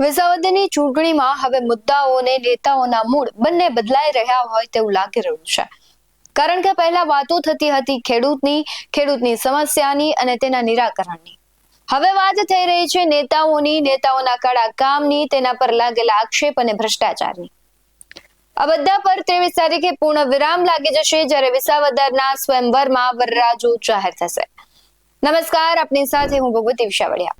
વિસાવદરની ચૂંટણીમાં હવે મુદ્દાઓને નેતાઓના મૂડ બંને બદલાઈ રહ્યા હોય તેવું લાગી રહ્યું છે. કારણ કે પહેલા વાતો થતી હતી ખેડૂતની સમસ્યાની અને તેના નિરાકરણની. હવે વાત થઈ રહી છે નેતાઓના કડા કામની, તેના પર લાગેલા આક્ષેપ અને ભ્રષ્ટાચારની. આ બધા પર 23 તારીખે પૂર્ણ વિરામ લાગી જશે, જ્યારે વિસાવદરના સ્વયંવરમાં વરરાજો જાહેર થશે. નમસ્કાર, આપની સાથે હું ભગવતી વિશાવડિયા.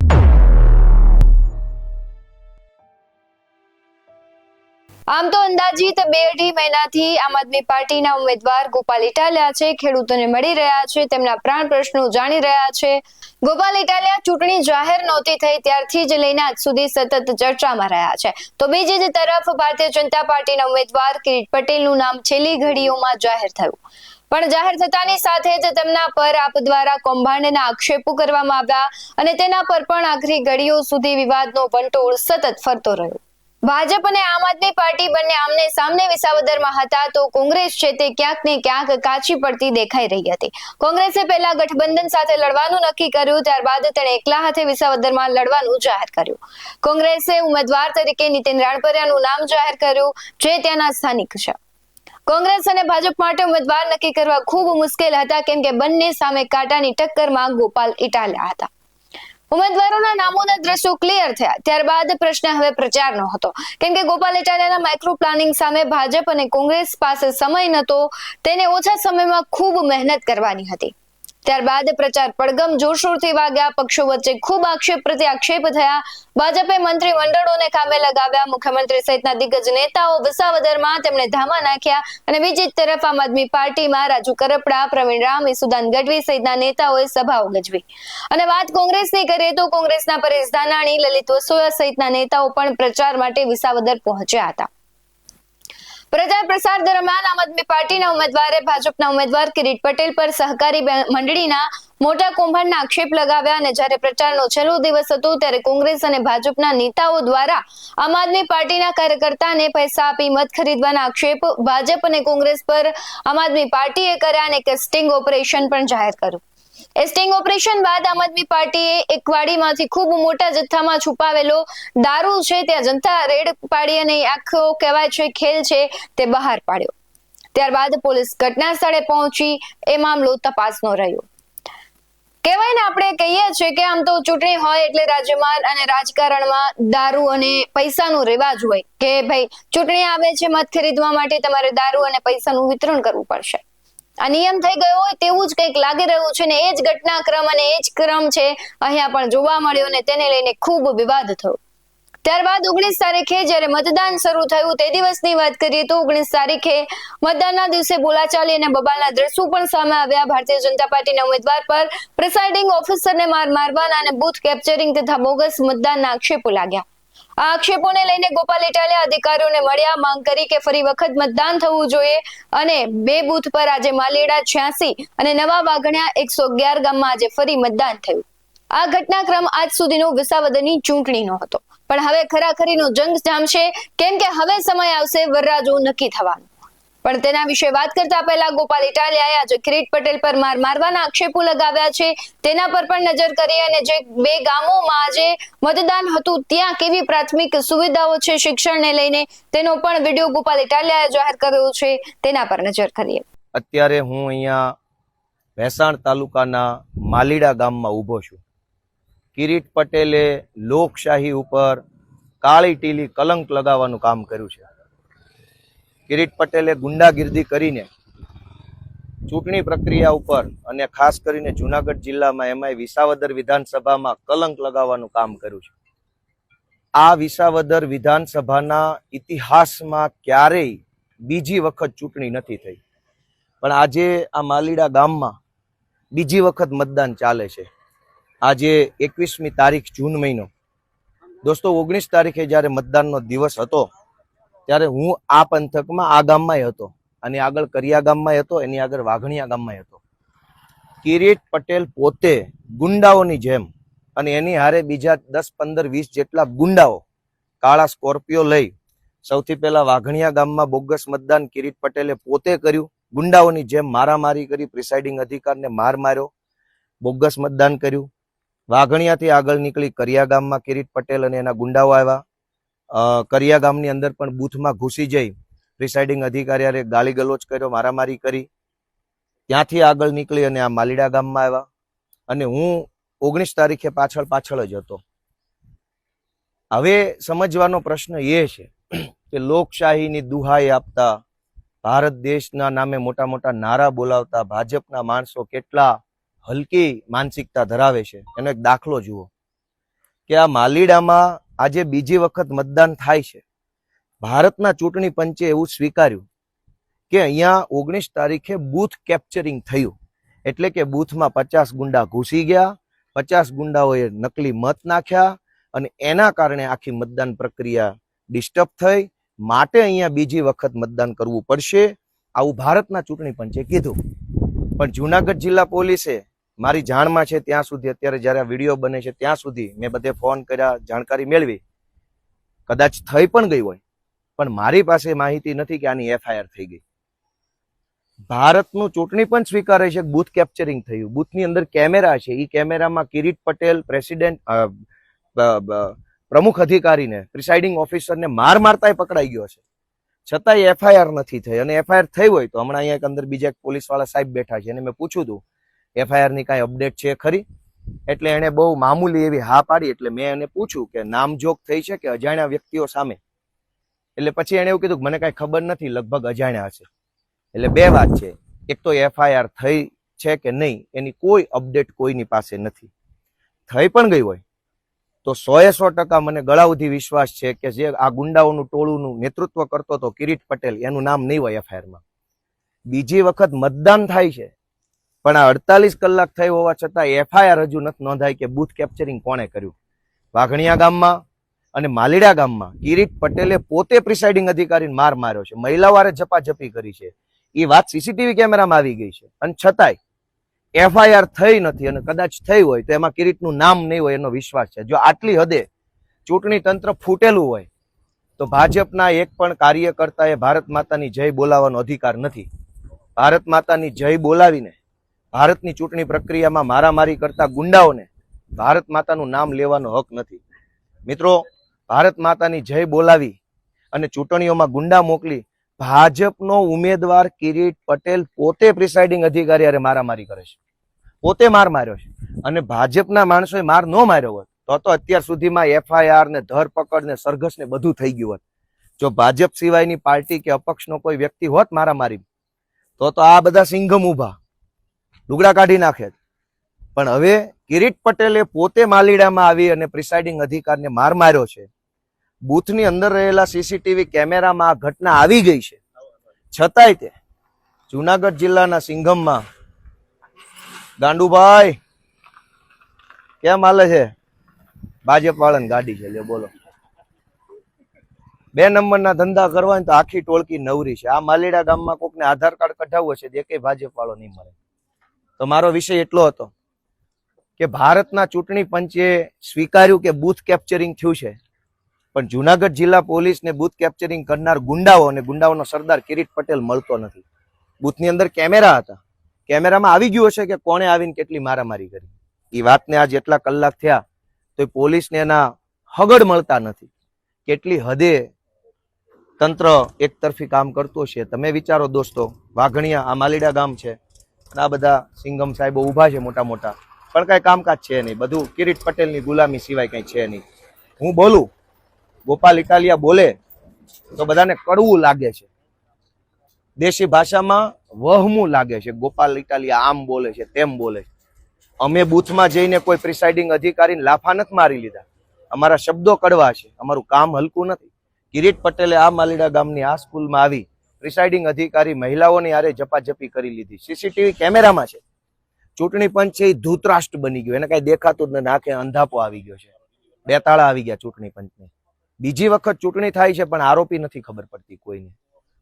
આમ તો અંદાજિત 2-2.5 મહિનાથી આમ આદમી પાર્ટીના ઉમેદવાર ગોપાલ ઇટાલિયા છે ખેડૂતોને મળી રહ્યા છે, તેમના પ્રાણ પ્રશ્નો જાણી રહ્યા છે. ગોપાલ ઇટાલિયા ચૂંટણી જાહેર નહોતી થઈ ત્યારથી જ લઈને આજ સુધી સતત ચર્ચામાં રહ્યા છે. તો બીજી જ તરફ ભારતીય જનતા પાર્ટીના ઉમેદવાર કિરીટ પટેલનું નામ છેલ્લી ઘડીઓમાં જાહેર થયું. પણ જાહેર થતાની સાથે જ તેમના પર આપ દ્વારા કૌભાંડના આક્ષેપો કરવામાં આવ્યા અને તેના પર પણ આખરી ઘડીઓ સુધી વિવાદનો વંટોળ સતત ફરતો રહ્યો. ભાજપ અને આમ આદમી પાર્ટી બંને આમને સામને વિસાવદરમાં હતા, તો કોંગ્રેસ છે તે ક્યાંક ને ક્યાંક કાચી પડતી દેખાઈ રહી હતી. કોંગ્રેસે પહેલા ગઠબંધન સાથે લડવાનું નક્કી કર્યું, ત્યારબાદ તેણે એકલા હાથે વિસાવદરમાં લડવાનું જાહેર કર્યું. કોંગ્રેસે ઉમેદવાર તરીકે નીતિન રાણપરિયાનું નામ જાહેર કર્યું, જે ત્યાંના સ્થાનિક છે. કોંગ્રેસ અને ભાજપ માટે ઉમેદવાર નક્કી કરવા ખૂબ મુશ્કેલ હતા, કેમ કે બંને સામે કાંટાની ટક્કરમાં ગોપાલ ઇટાલિયા હતા. ઉમેદવારોના નામોના દ્રશ્યો ક્લિયર થયા ત્યારબાદ પ્રશ્ન હવે પ્રચારનો હતો, કેમ કે ગોપાલ ઇટાલિયાના માઇક્રો પ્લાનિંગ સામે ભાજપ અને કોંગ્રેસ પાસે સમય નહોતો, તેને ઓછા સમયમાં ખૂબ મહેનત કરવાની હતી. ત્યારબાદ પ્રચાર પડગમ જોરશોરથી વાગ્યા, પક્ષો વચ્ચે ખૂબ આક્ષેપ પ્રત્યાક્ષેપ થયા. ભાજપે મંત્રી મંડળોને કામે લગાવ્યા, મુખ્યમંત્રી સહિતના દિગ્ગજ નેતાઓ વિસાવદરમાં તેમણે ધામા નાખ્યા અને બીજી તરફ આમ આદમી પાર્ટીમાં રાજુ કરપડા, પ્રવીણ રામ, ઈસુદાન ગઢવી સહિતના નેતાઓએ સભાઓ ગજવી. અને વાત કોંગ્રેસની કરીએ તો કોંગ્રેસના પરેશ ધાનાણી, લલિત વસોયા સહિતના નેતાઓ પણ પ્રચાર માટે વિસાવદર પહોંચ્યા હતા. પ્રચાર પ્રસાર દરમિયાન આમ આદમી પાર્ટીના ઉમેદવારે ભાજપના ઉમેદવાર કિરીટ પટેલ પર સહકારી મંડળીના મોટા કૌભાંડના આક્ષેપ લગાવ્યા અને જ્યારે પ્રચારનો છેલ્લો દિવસ હતો ત્યારે કોંગ્રેસ અને ભાજપના નેતાઓ દ્વારા આમ આદમી પાર્ટીના કાર્યકર્તાને પૈસા આપી મત ખરીદવાના આક્ષેપ ભાજપ અને કોંગ્રેસ પર આમ આદમી પાર્ટીએ કર્યા અને એક સ્ટિંગ ઓપરેશન પણ જાહેર કર્યું. સ્ટિંગ ઓપરેશન બાદ આમ આદમી પાર્ટીએ એક વાડીમાંથી ખૂબ મોટા જથ્થામાં છુપાવેલો દારૂ છે ત્યાં જનતા રેડ પાડી અને આખો કહેવાય છે ખેલ છે તે બહાર પાડ્યો. ત્યારબાદ પોલીસ ઘટના સ્થળે પહોંચી એ મામલો તપાસનો રહ્યો. કહેવાય ને, આપણે કહીએ છીએ કે આમ તો ચૂંટણી હોય એટલે રાજ્યમાં અને રાજકારણમાં દારૂ અને પૈસાનો રિવાજ હોય કે ભાઈ ચૂંટણી આવે છે, મત ખરીદવા માટે તમારે દારૂ અને પૈસાનું વિતરણ કરવું પડશે. આ નિયમ થઈ ગયો હોય તેવું જ કંઈક લાગી રહ્યું છે ને એ જ ઘટનાક્રમ અને એ જ ક્રમ છે અહીંયા પણ જોવા મળ્યો અને તેને લઈને ખૂબ વિવાદ થયો. ત્યારબાદ 19 તારીખે જ્યારે મતદાન શરૂ થયું તે દિવસની વાત કરીએ તો 19 તારીખે મતદાનના દિવસે બોલાચાલી અને બબાલના દ્રશ્યો પણ સામે આવ્યા. ભારતીય જનતા પાર્ટીના ઉમેદવાર પર પ્રિસાઇડિંગ ઓફિસરને મારવાના અને બૂથ કેપ્ચરિંગ તથા બોગસ મતદાનના આક્ષેપો લાગ્યા. આ આક્ષેપોને લઈને ગોપાલ ઇટાલિયા અધિકારીઓને મળ્યા, માંગ કરી કે ફરી વખત મતદાન થવું જોઈએ અને 2 બૂથ પર આજે માલેડા 86 અને નવા વાઘણિયા 111 ગામમાં આજે ફરી મતદાન થયું. આ ઘટનાક્રમ આજ સુધીનો વિસાવદરની ચૂંટણીનો હતો, પણ હવે ખરાખરીનો જંગ જામશે, કેમ કે હવે સમય આવશે વરરાજો નક્કી થવાનો. પણ તેના વિશે વાત કરતા પહેલા ગોપાલ ઇટાલિયાએ આજે કિરીટ પટેલ પર મારવાના આક્ષેપો લગાવ્યા છે તેના પર પણ નજર કરીએ અને જે 2 ગામોમાં આજે મતદાન હતું ત્યાં કેવી પ્રાથમિક સુવિધાઓ છે શિક્ષણને લઈને તેનો પણ વિડીયો ગોપાલ ઇટાલિયાએ જાહેર કર્યો છે, તેના પર નજર કરીએ. અત્યારે હું અહીંયા ભેસાણ તાલુકાના માલીડા ગામમાં ઊભો છું. કિરીટ પટેલે લોકશાહી ઉપર કાળી ટીલી કલંક લગાવવાનું કામ કર્યું છે. કિરીટ પટેલે ગુંડાગીર્દી કરીને ચૂંટણી પ્રક્રિયા ઉપર અને ખાસ કરીને જુનાગઢ જિલ્લામાં એમાંય વિસાવદર વિધાનસભામાં કલંક લગાવવાનું કામ કર્યું છે. આ વિસાવદર વિધાનસભાના ઇતિહાસમાં ક્યારેય બીજી વખત ચૂંટણી નથી થઈ, પણ આજે આ માલીડા ગામમાં બીજી વખત મતદાન ચાલે છે. આજે 21મી તારીખ જૂન મહિનો. દોસ્તો, 19 તારીખે જ્યારે મતદાનનો દિવસ હતો ત્યારે હું આ પંથકમાં આ ગામમાં હતો અને આગળ કરિયા ગામમાં હતો, એની આગળ વાઘણિયા ગામમાં હતો. કિરીટ પટેલ પોતે ગુંડાઓની જેમ અને એની હારે બીજા 10, 15, 20 જેટલા ગુંડાઓ કાળા સ્કોર્પિયો લઈ સૌથી પહેલા વાઘણિયા ગામમાં બોગસ મતદાન કિરીટ પટેલે પોતે કર્યું. ગુંડાઓની જેમ મારામારી કરી, પ્રિસાઇડિંગ અધિકારને માર માર્યો, બોગસ મતદાન કર્યું. વાઘણિયાથી આગળ નીકળી કરિયા ગામમાં કિરીટ પટેલ અને એના ગુંડાઓ આવ્યા. કરિયા ગામની અંદર પણ બૂથમાં ઘૂસી જઈ પ્રિસાઇડિંગ અધિકારી ગાલી ગલોચ કર્યો, મારામારી કરી. ત્યાંથી આગળ નીકળી અને આ માલીડા ગામમાં આવ્યા અને હું 19 તારીખે પાછળ જ હતો. હવે સમજવાનો પ્રશ્ન એ છે કે લોકશાહીની દુહાઈ આપતા, ભારત દેશના નામે મોટા મોટા નારા બોલાવતા ભાજપના માણસો કેટલા હલકી માનસિકતા ધરાવે છે એનો એક દાખલો જુઓ કે આ માલીડામાં આજે બીજી વખત મતદાન થાય છે. ભારતના ચૂંટણી પંચે એવું સ્વીકાર્યું કે અહીંયા 19 તારીખે બૂથ કેપ્ચરિંગ થયું, એટલે કે બૂથમાં 50 ગુંડા ઘૂસી ગયા, 50 ગુંડાઓએ નકલી મત નાખ્યા અને એના કારણે આખી મતદાન પ્રક્રિયા ડિસ્ટર્બ થઈ. માટે અહીંયા બીજી વખત મતદાન કરવું પડશે, આવું ભારતના ચૂંટણી પંચે કીધું. પણ જુનાગઢ જિલ્લા પોલીસે મારી જાણમાં છે ત્યાં સુધી, અત્યારે જ્યારે આ વિડીયો બને છે ત્યાં સુધી મેં બધે ફોન કર્યા, જાણકારી મેળવી, કદાચ થઈ પણ ગઈ હોય પણ મારી પાસે માહિતી નથી કે આની FIR થઈ ગઈ. ભારતનું ચૂંટણી પંચ સ્વીકારે છે કે બૂથ કેપ્ચરિંગ થયું, બૂથની અંદર કેમેરા છે, એ કેમેરામાં કિરીટ પટેલ પ્રેસિડેન્ટ પ્રમુખ અધિકારીને પ્રિસાઇડિંગ ઓફિસરને મારતાય પકડાઈ ગયો છે, છતાંય FIR નથી થઈ. અને FIR થઈ હોય તો હમણાં અહીંયા અંદર બીજા પોલીસ વાળા સાહેબ બેઠા છે અને મેં પૂછ્યું હતું FIR ની કાંઈ અપડેટ છે ખરી? એટલે એને બહુ મામૂલી એવી હા પાડી. એટલે મેં એને પૂછ્યું કે નામજોગ થઈ છે કે અજાણ્યા વ્યક્તિઓ સામે? એટલે પછી એને એવું કીધું કે મને કાંઈ ખબર નથી, લગભગ અજાણ્યા હશે. એટલે બે વાત છે, એક તો FIR થઈ છે કે નહીં એની કોઈ અપડેટ કોઈની પાસે નથી. થઈ પણ ગઈ હોય તો 100% મને ગળાઉધી વિશ્વાસ છે કે જે આ ગુંડાઓનું ટોળુંનું નેતૃત્વ કરતો હતો કિરીટ પટેલ, એનું નામ નહીં હોય FIR માં. બીજી વખત મતદાન થાય છે પણ આ 48 કલાક થઈ હોવા છતાં FIR હજુ નથી નોંધાઈ કે બૂથ કેપ્ચરિંગ કોણે કર્યું. વાઘણિયા ગામમાં અને માલીડા ગામમાં કિરીટ પટેલે પોતે પ્રિસાઇડિંગ અધિકારીને માર્યો છે, મહિલાવારે ઝપાઝપી કરી છે, એ વાત CCTV કેમેરામાં આવી ગઈ છે, અને છતાંય FIR થઈ નથી. અને કદાચ થઈ હોય તો એમાં કિરીટનું નામ નહીં હોય એનો વિશ્વાસ છે. જો આટલી હદે ચૂંટણી તંત્ર ફૂટેલું હોય તો ભાજપના એક પણ કાર્યકર્તાએ ભારત માતાની જય બોલાવવાનો અધિકાર નથી. ભારત માતાની જય બોલાવીને ભારતની ચૂંટણી પ્રક્રિયામાં મારામારી કરતા ગુંડાઓને ભારત માતાનું નામ લેવાનો હક નથી. મિત્રો, ભારત માતાની જય બોલાવી અને ચૂંટણીઓમાં ગુંડા મોકલી ભાજપનો ઉમેદવાર કિરીટ પટેલ પોતે પ્રિસાઇડિંગ અધિકારી અરે મારામારી કરે છે, પોતે માર્યો છે. અને ભાજપના માણસોએ માર ન માર્યો હોત તો અત્યાર સુધીમાં FIR ને ધરપકડ ને સરઘસ ને બધું થઈ ગયું હોત. જો ભાજપ સિવાયની પાર્ટી કે અપક્ષનો કોઈ વ્યક્તિ હોત મારામારી તો આ બધા સિંઘમ ઉભા લુગડા કાઢી નાખે. પણ હવે કિરીટ પટેલે પોતે માલીડામાં આવી અને પ્રિસાઇડિંગ અધિકારીને માર્યો છે. બૂથની અંદર રહેલા CCTV કેમેરામાં આ ઘટના આવી ગઈ છે, છતાંય તે જુનાગઢ જિલ્લાના સિંઘમમાં ગાંડુભાઈ કેમ હાલે છે? ભાજપ વાળાની ગાડી છે, લે બોલો. 2 નંબરના ધંધા કરવા હોય તો આખી ટોળકી નવરી છે. આ માલીડા ગામમાં કોકને આધાર કાર્ડ કઢાવવું હશે તો એકેય ભાજપ વાળો નહીં મળે. તો મારો વિષય એટલો હતો કે ભારતના ચૂંટણી પંચે સ્વીકાર્યું કે બૂથ કેપ્ચરિંગ થયું છે, પણ જુનાગઢ જિલ્લા પોલીસને બૂથ કેપ્ચરિંગ કરનાર ગુંડાઓ અને ગુંડાઓનો સરદાર કિરીટ પટેલ મળતો નથી. બૂથની અંદર કેમેરા હતા, કેમેરામાં આવી ગયું હશે કે કોણે આવીને કેટલી મારામારી કરી. એ વાતને આ જેટલા કલાક થયા તો પોલીસને એના હગડ મળતા નથી. કેટલી હદે તંત્ર એકતરફી કામ કરતું છે તમે વિચારો દોસ્તો. વાઘણિયા આ માલીડા ગામ છે, આ બધા સિંઘમ સાહેબો ઉભા છે મોટા મોટા, પણ કઈ કામકાજ છે નહીં, બધું કિરીટ પટેલની ગુલામી સિવાય કઈ છે નહીં. હું બોલું, ગોપાલ ઇટાલિયા બોલે તો બધાને કડવું લાગે છે, દેશી ભાષામાં વહમું લાગે છે. ગોપાલ ઇટાલિયા આમ બોલે છે, તેમ બોલે છે. અમે બૂથમાં જઈને કોઈ પ્રિસાઇડિંગ અધિકારીને લાફા નથી મારી લીધા, અમારા શબ્દો કડવા છે, અમારું કામ હલકું નથી. કિરીટ પટેલે આ માલીડા ગામની આ સ્કૂલમાં આવી પ્રિસાઇડિંગ અધિકારી મહિલાઓની આરે ઝપાઝપી કરી લીધી. CCTV કેમેરામાં છે. ચૂંટણી પંચ છે એ ધૂતરાષ્ટ્ર બની ગયો, એને કઈ દેખાતું જ નથી, આંખે અંધાપો આવી ગયો છે. 2 તાળા આવી ગયા ચૂંટણી પંચને. બીજી વખત ચૂંટણી થાય છે પણ આરોપી નથી ખબર પડતી કોઈને.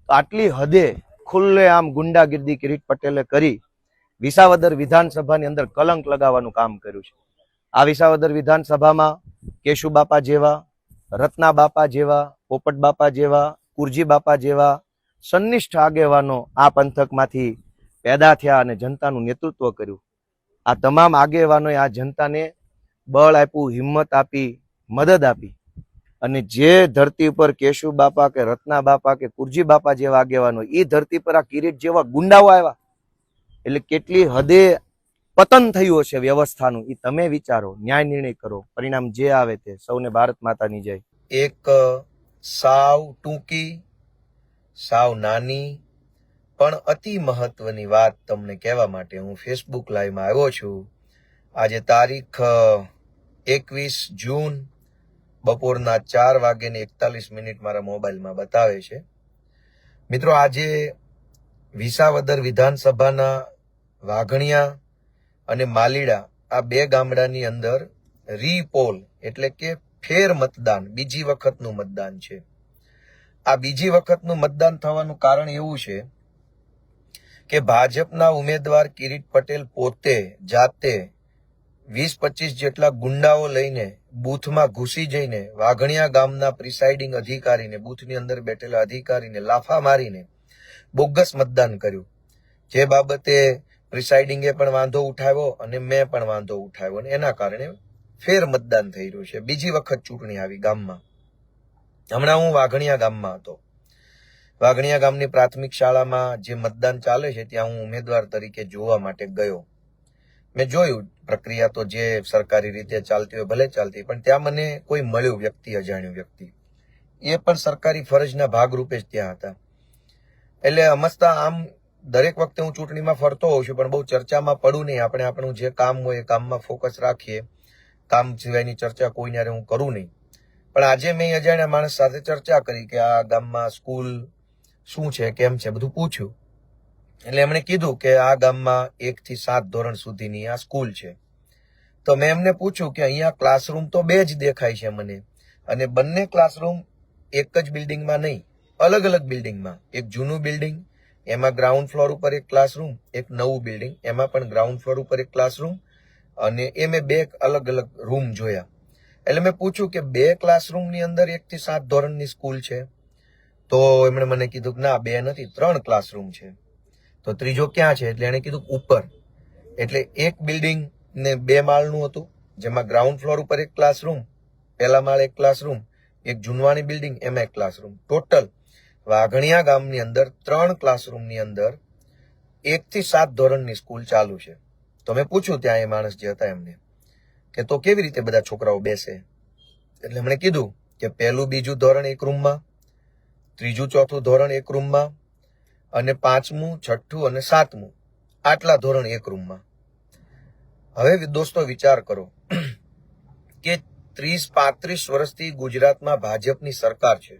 તો આટલી હદે ખુલ્લે આમ ગુંડાગીર્દી કિરીટ પટેલે કરી વિસાવદર વિધાનસભાની અંદર કલંક લગાવવાનું કામ કર્યું છે. આ વિસાવદર વિધાનસભામાં કેશુ બાપા જેવા, રત્ના બાપા જેવા, પોપટ બાપા જેવા, કુરજી બાપા જેવા સન્નિષ્ઠ આગેવાનો આ પંથકમાંથી પેદા થયા અને જનતાનું નેતૃત્વ કર્યું. આ તમામ આગેવાનોએ આ જનતાને બળ આપ્યું, હિંમત આપી, મદદ આપી અને જે ધરતી ઉપર કેશુ બાપા કે રત્ના બાપા કે કુરજી બાપા જેવા આગેવાનો, એ ધરતી પર આ કિરીટ જેવા ગુંડાઓ આવ્યા, એટલે કેટલી હદે પતન થયું હશે વ્યવસ્થાનું, એ તમે વિચારો, ન્યાય નિર્ણય કરો, પરિણામ જે આવે તે. સૌને ભારત માતાની જય. એક સાવ ટૂંકી, સાવ નાની પણ અતિ મહત્વની વાત તમને કહેવા માટે હું ફેસબુક લાઈવમાં આવ્યો છું. આજે તારીખ 21 જૂન બપોરના 4:41 મારા મોબાઈલમાં બતાવે છે. મિત્રો, આજે વિસાવદર વિધાનસભાના વાઘણિયા અને માલીડા આ બે ગામડાની અંદર રીપોલ એટલે કે ફેર મતદાન, બીજી વખતનું મતદાન છે. આ બીજી વખતનું મતદાન થવાનું કારણ એવું છે કે ભાજપના ઉમેદવાર કિરીટ પટેલ પોતે જાતે 20-25 જેટલા ગુંડાઓ લઈને બૂથમાં ઘૂસી જઈને વાઘણિયા ગામના પ્રિસાઇડિંગ અધિકારીને, બૂથની અંદર બેઠેલા અધિકારીને લાફા મારીને બોગસ મતદાન કર્યું. જે બાબતે પ્રિસાઇડિંગે પણ વાંધો ઉઠાવ્યો અને મેં પણ વાંધો ઉઠાવ્યો, અને એના કારણે ફેર મતદાન થઈ રહ્યું છે. બીજી વખત ચૂંટણી આવી ગામમાં. હમણાં હું વાઘણિયા ગામમાં હતો. વાઘણિયા ગામની પ્રાથમિક શાળામાં જે મતદાન ચાલે છે ત્યાં હું ઉમેદવાર તરીકે જોવા માટે ગયો. મેં જોયું પ્રક્રિયા તો જે સરકારી રીતે ચાલતી હોય ભલે ચાલતી, પણ ત્યાં મને કોઈ મળ્યું વ્યક્તિ, અજાણ્યું વ્યક્તિ, એ પણ સરકારી ફરજના ભાગરૂપે જ ત્યાં હતા. એટલે સમજતા આમ દરેક વખતે હું ચૂંટણીમાં ફરતો હોઉં છું, પણ બહુ ચર્ચામાં પડું નહીં. આપણે આપણું જે કામ હોય એ કામમાં ફોકસ રાખીએ, કામ સિવાયની ચર્ચા કોઈને હારે હું કરું નહીં. પણ આજે મેં અજાણ્યા માણસ સાથે ચર્ચા કરી કે આ ગામમાં સ્કૂલ શું છે, કેમ છે, બધું પૂછ્યું. એટલે એમણે કીધું કે આ ગામમાં 1 થી 7 ધોરણ સુધીની આ સ્કૂલ છે. તો મેં એમને પૂછ્યું કે અહીંયા ક્લાસરૂમ તો 2 જ દેખાય છે મને, અને બંને ક્લાસરૂમ એક જ બિલ્ડિંગમાં નહીં, અલગ અલગ બિલ્ડિંગમાં. એક જૂનું બિલ્ડિંગ, એમાં ગ્રાઉન્ડ ફ્લોર ઉપર એક ક્લાસરૂમ, એક નવું બિલ્ડિંગ, એમાં પણ ગ્રાઉન્ડ ફ્લોર ઉપર એક ક્લાસરૂમ, અને એ મેં 2 અલગ અલગ રૂમ જોયા. એટલે મેં પૂછ્યું કે 2 ક્લાસરૂમની અંદર 1 થી 7 ધોરણની સ્કૂલ છે? તો એમણે મને કીધું કે ના, 2 નથી, 3 ક્લાસરૂમ છે. તો ત્રીજો ક્યાં છે? એટલે એને કીધું ઉપર. એટલે એક બિલ્ડિંગ ને 2 માળનું હતું, જેમાં ગ્રાઉન્ડ ફ્લોર ઉપર એક ક્લાસરૂમ, પહેલા માળ એક ક્લાસરૂમ, એક જૂનવાણી બિલ્ડિંગ, એમાં એક ક્લાસરૂમ. ટોટલ વાઘણિયા ગામની અંદર 3 ક્લાસરૂમની અંદર 1 થી 7 ધોરણની સ્કૂલ ચાલુ છે. તો મેં પૂછ્યું ત્યાં એ માણસ જે હતા એમને કે તો કેવી રીતે બધા છોકરાઓ બેસે? એટલે એમણે કીધું કે 1લું 2જું ધોરણ એક રૂમમાં, 3જું 4થું ધોરણ એક રૂમમાં, અને 5મું 6થું અને 7મું આટલા ધોરણ એક રૂમમાં. હવે દોસ્તો વિચાર કરો કે 30-35 વર્ષથી ગુજરાતમાં ભાજપની સરકાર છે.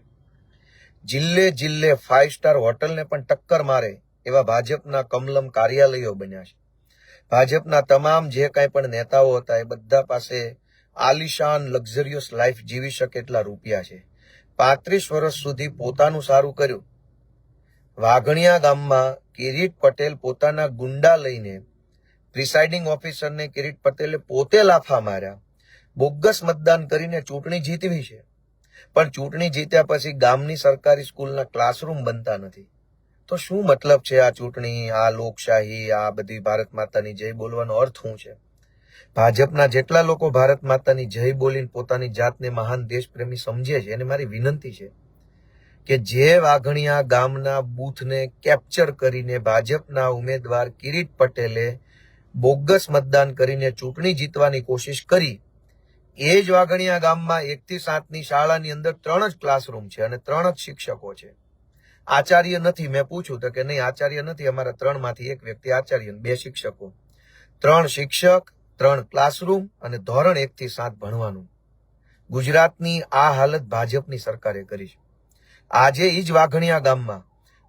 જિલ્લે જિલ્લે 5 સ્ટાર હોટલને પણ ટક્કર મારે એવા ભાજપના કમલમ કાર્યાલયો બન્યા છે. ભાજપના તમામ જે કાંઈ પણ નેતાઓ હતા એ બધા પાસે આલિશાન લક્ઝરિયસ લાઈફ જીવી શકે એટલા રૂપિયા છે. 35 વર્ષ સુધી પોતાનું સારું કર્યું. વાઘણિયા ગામમાં કિરીટ પટેલ પોતાના ગુંડા લઈને પ્રિસાઇડિંગ ઓફિસરને કિરીટ પટેલે પોતે લાફા માર્યા, બોગસ મતદાન કરીને ચૂંટણી જીતવી છે. પણ ચૂંટણી જીત્યા પછી ગામની સરકારી સ્કૂલના ક્લાસરૂમ બનતા નથી. તો શું મતલબ છે આ ચૂંટણી, આ લોકશાહી, આ બધી ભારત માતાની જય બોલવાનો અર્થ શું છે? ભાજપના જેટલા લોકો ભારત માતાની જય બોલીને પોતાની જાતને મહાન દેશપ્રેમી સમજે છે, એને મારી વિનંતી છે કે જે વાઘણિયા ગામના બૂથને કેપ્ચર કરીને ભાજપના ઉમેદવાર કિરીટ પટેલે બોગસ મતદાન કરીને ચૂંટણી જીતવાની કોશિશ કરી, એ જ વાઘણિયા ગામમાં 1 થી 7ની શાળાની અંદર 3 જ ક્લાસરૂમ છે અને 3 જ શિક્ષકો છે. આચાર્ય નથી. મેં પૂછ્યું તો કે નહીં, આચાર્ય નથી, અમારા 3માંથી એક વ્યક્તિ આચાર્ય, 2 શિક્ષકો. 3 શિક્ષક, 3 ક્લાસરૂમ અને ધોરણ 1 થી 7 ભણવાનું. ગુજરાતની આ હાલત ભાજપની સરકારે કરી છે. આજે ઈ જ વાઘણિયા ગામમાં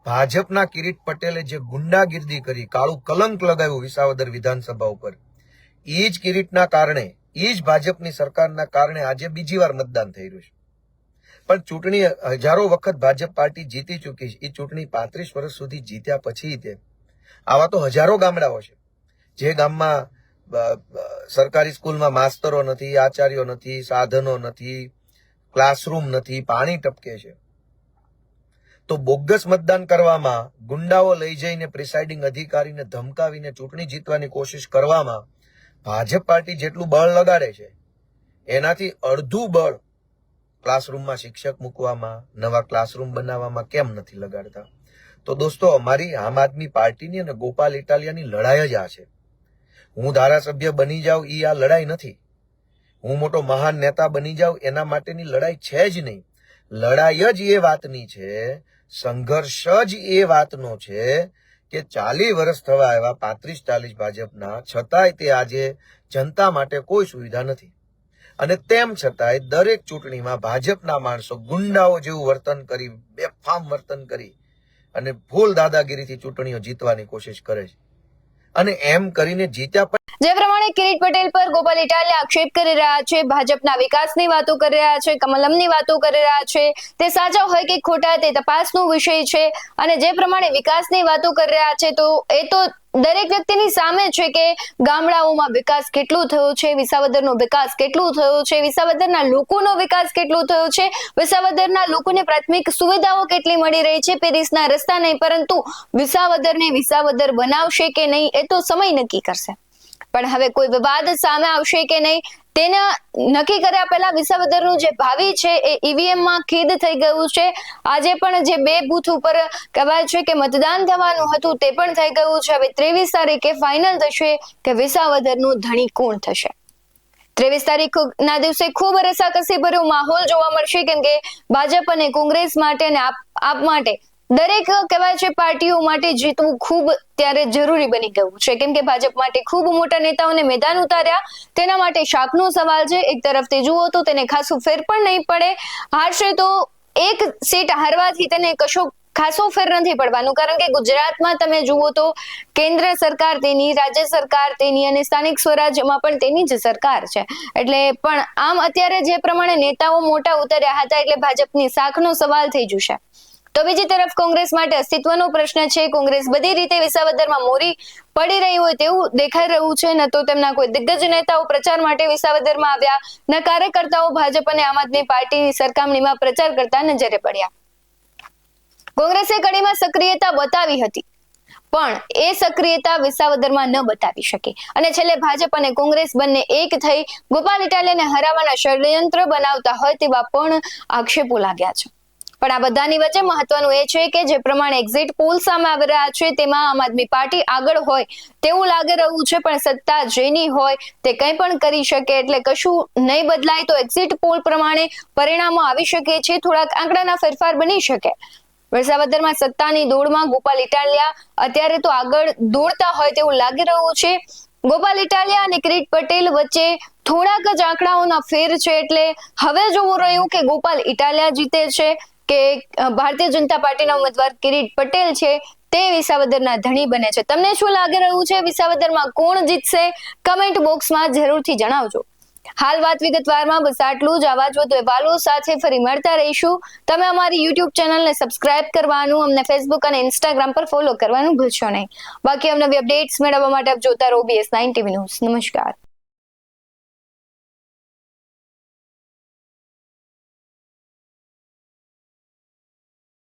ભાજપના કિરીટ પટેલે જે ગુંડાગીર્દી કરી, કાળું કલંક લગાવ્યું વિસાવદર વિધાનસભા ઉપર, ઈ જ કિરીટના કારણે, ઈ જ ભાજપની સરકારના કારણે આજે બીજી વાર મતદાન થઈ રહ્યું છે. પણ ચૂંટણી હજારો વખત ભાજપ પાર્ટી જીતી ચૂકી છે. એ ચૂંટણી 35 વર્ષ સુધી જીત્યા પછી તે આવા તો હજારો ગામડાઓ છે જે ગામમાં સરકારી સ્કૂલમાં માસ્તરો નથી, આચાર્યો નથી, સાધનો નથી, ક્લાસરૂમ નથી, પાણી ટપકે છે. તો બોગસ મતદાન કરવામાં, ગુંડાઓ લઈ જઈને પ્રિસાઇડિંગ અધિકારીને ધમકાવીને ચૂંટણી જીતવાની કોશિશ કરવામાં ભાજપ પાર્ટી જેટલું બળ લગાડે છે એનાથી અડધું બળ ક્લાસરૂમમાં શિક્ષક મૂકવામાં, નવા ક્લાસરૂમ બનાવવામાં કેમ નથી લગાડતા? તો દોસ્તો, અમારી આમ આદમી પાર્ટીની અને ગોપાલ ઇટાલિયાની લડાઈ જ આ છે. હું ધારાસભ્ય બની જાઉં એ આ લડાઈ નથી. હું મોટો મહાન નેતા બની જાઉં એના માટેની લડાઈ છે જ નહીં. લડાઈ જ એ વાતની છે, સંઘર્ષ જ એ વાતનો છે કે 40 વર્ષ થવા આવ્યા 35-40 ભાજપના, છતાંય તે આજે જનતા માટે કોઈ સુવિધા નથી. અને તેમ છતાંય દરેક ચૂંટણીમાં ભાજપના માણસો ગુંડાઓ જેવું વર્તન કરી, બેફામ વર્તન કરી અને ફૂલ દાદાગીરીથી ચૂંટણીઓ જીતવાની કોશિશ કરે છે. અને એમ કરીને જીત્યા જે પ્રમાણે કિરીટ પટેલ પર ગોપાલ ઇટાલિયા આક્ષેપ કરી રહ્યા છે, ભાજપના વિકાસની વાતો કરી રહ્યા છે, કમલમની વાતો કરી રહ્યા છે, તે સાચા હોય કે ખોટા તે તપાસનો વિષય છે. અને જે પ્રમાણે વિકાસની વાતો કરી રહ્યા છે તો એ તો દરેક વ્યક્તિની સામે છે કે ગામડાઓમાં વિકાસ કેટલો થયો છે, વિસાવદરનો વિકાસ કેટલો થયો છે, વિસાવદરના લોકોનો વિકાસ કેટલો થયો છે, વિસાવદરના લોકોને પ્રાથમિક સુવિધાઓ કેટલી મળી રહી છે. પેરિસના રસ્તા નહીં, પરંતુ વિસાવદરને વિસાવદર બનાવશે કે નહીં એ તો સમય નક્કી કરશે. પણ હવે કોઈ વિવાદ સામે આવશે કે નહીં તેના નક્કી કર્યા પહેલા વિસાવદરનું જે ભાવિ છે એ ઈવીએમ માં ખેદ થઈ ગયું છે. આજે પણ જે 2 બૂથ ઉપર કહેવાય છે કે મતદાન થવાનું હતું તે પણ થઈ ગયું છે. હવે 23 તારીખે ફાઇનલ થશે કે વિસાવદરનું ધણી કોણ થશે. 23 તારીખના દિવસે ખૂબ રસાકસી ભર્યો માહોલ જોવા મળશે, કેમ કે ભાજપ અને કોંગ્રેસ માટે અને આપ માટે દરેક કહેવાય છે પાર્ટીઓ માટે જીતવું ખૂબ ત્યારે જરૂરી બની ગયું છે, કેમ કે ભાજપ માટે ખૂબ મોટા નેતાઓને મેદાન ઉતાર્યા. તેના માટે શાકનો સવાલ છે. એક તરફથી જુઓ તો તેને ખાસું ફેર પણ નહીં પડે. હારશે તો એક સીટ હારવાથી તેને કશો ખાસો ફેર નથી પડવાનું, કારણ કે ગુજરાતમાં તમે જુઓ તો કેન્દ્ર સરકાર તેની, રાજ્ય સરકાર તેની અને સ્થાનિક સ્વરાજ્યમાં પણ તેની જ સરકાર છે. એટલે પણ આમ અત્યારે જે પ્રમાણે નેતાઓ મોટા ઉતર્યા હતા એટલે ભાજપની શાકનો સવાલ થઈ જશે. તો બીજી તરફ કોંગ્રેસ માટે અસ્તિત્વનો પ્રશ્ન છે. કોંગ્રેસ બધી રીતે વિસાવદરમાં મોરી પડી રહી હોય તેવું દેખાઈ રહ્યું છે. ન તો તેમના કોઈ દિગ્ગજ નેતાઓ પ્રચાર માટે વિસાવદરમાં આવ્યા, ન કાર્યકર્તાઓ ભાજપ અને આમ આદમી પાર્ટીની સરખામણીમાં પ્રચાર કરતા નજરે પડ્યા. કોંગ્રેસે કડીમાં સક્રિયતા બતાવી હતી, પણ એ સક્રિયતા વિસાવદરમાં ન બતાવી શકે અને છેલ્લે ભાજપ અને કોંગ્રેસ બંને એક થઈ ગોપાલ ઇટાલિયાને હરાવવાના ષડયંત્ર બનાવતા હોય તેવા પણ આક્ષેપો લાગ્યા છે. પણ આ બધાની વચ્ચે મહત્વનું એ છે કે જે પ્રમાણે એક્ઝિટ પોલ સામે આવી રહ્યા છે તેમાં આમ આદમી પાર્ટી આગળ હોય તેવું લાગી રહ્યું છે, પણ સત્તા જેની હોય તે કંઈ પણ કરી શકે, એટલે કશું નહીં બદલાય તો એક્ઝિટ પોલ પ્રમાણે પરિણામો આવી શકે છે. થોડાક આંકડાના ફેરફાર બની શકે. વિસાવદરમાં સત્તાની દોડમાં ગોપાલ ઇટાલિયા અત્યારે તો આગળ દોડતા હોય તેવું લાગી રહ્યું છે. ગોપાલ ઇટાલિયા અને કિરીટ પટેલ વચ્ચે થોડાક જ આંકડાઓના ફેર છે. એટલે હવે જોવું રહ્યું કે ગોપાલ ઇટાલિયા જીતે છે કે ભારતીય જનતા પાર્ટીના ઉમેદવાર કિરીટ પટેલ છે તે વિસાવદરના ધણી બને છે. તમને શું લાગી રહ્યું છે? વિસાવદરમાં કોણ જીતશે? કમેન્ટ બોક્સમાં જરૂરથી જણાવજો. હાલ વાત વિગતવારમાં બસ આટલું જ. આવા જ વધુ અહેવાલો સાથે ફરી મળતા રહીશું. તમે અમારી યુટ્યુબ ચેનલને સબસ્ક્રાઇબ કરવાનું, અમને ફેસબુક અને ઇન્સ્ટાગ્રામ પર ફોલો કરવાનું ભૂલશો નહીં. બાકી અવનવી અપડેટ્સ મેળવવા માટે આપ જોતા રહો BS9 TV ન્યૂઝ. નમસ્કાર.